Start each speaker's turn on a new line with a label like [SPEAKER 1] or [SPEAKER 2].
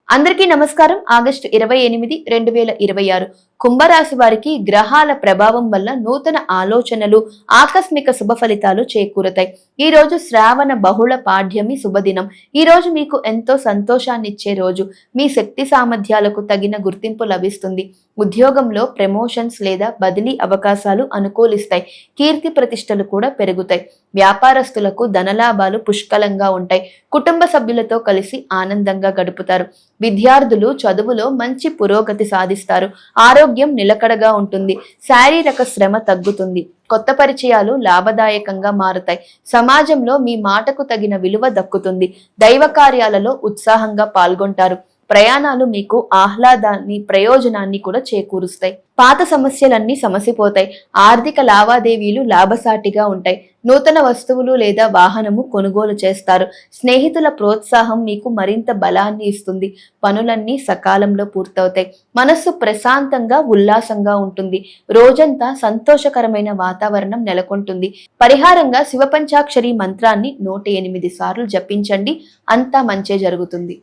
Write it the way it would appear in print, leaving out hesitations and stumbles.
[SPEAKER 1] అందరికీ నమస్కారం. ఆగస్టు 28, 2026 కుంభరాశి వారికి గ్రహాల ప్రభావం వల్ల నూతన ఆలోచనలు, ఆకస్మిక శుభ ఫలితాలు చేకూరుతాయి. ఈ రోజు శ్రావణ బహుళ పాడ్యమి శుభదినం. ఈ రోజు మీకు ఎంతో సంతోషాన్నిచ్చే రోజు. మీ శక్తి సామర్థ్యాలకు తగిన గుర్తింపు లభిస్తుంది. ఉద్యోగంలో ప్రమోషన్స్ లేదా బదిలీ అవకాశాలు అనుకూలిస్తాయి. కీర్తి ప్రతిష్టలు కూడా పెరుగుతాయి. వ్యాపారస్తులకు ధనలాభాలు పుష్కలంగా ఉంటాయి. కుటుంబ సభ్యులతో కలిసి ఆనందంగా గడుపుతారు. విద్యార్థులు చదువులో మంచి పురోగతి సాధిస్తారు. ఆరోగ్యం నిలకడగా ఉంటుంది. శారీరక శ్రమ తగ్గుతుంది. కొత్త పరిచయాలు లాభదాయకంగా మారుతాయి. సమాజంలో మీ మాటకు తగిన విలువ దక్కుతుంది. దైవ కార్యాలలో ఉత్సాహంగా పాల్గొంటారు. ప్రయాణాలు మీకు ఆహ్లాదాన్ని, ప్రయోజనాన్ని కూడా చేకూరుస్తాయి. పాత సమస్యలన్నీ సమసిపోతాయి. ఆర్థిక లావాదేవీలు లాభసాటిగా ఉంటాయి. నూతన వస్తువులు లేదా వాహనము కొనుగోలు చేస్తారు. స్నేహితుల ప్రోత్సాహం మీకు మరింత బలాన్ని ఇస్తుంది. పనులన్నీ సకాలంలో పూర్తవుతాయి. మనస్సు ప్రశాంతంగా, ఉల్లాసంగా ఉంటుంది. రోజంతా సంతోషకరమైన వాతావరణం నెలకొంటుంది. పరిహారంగా శివ పంచాక్షరి మంత్రాన్ని 108 సార్లు జపించండి. అంతా మంచే జరుగుతుంది.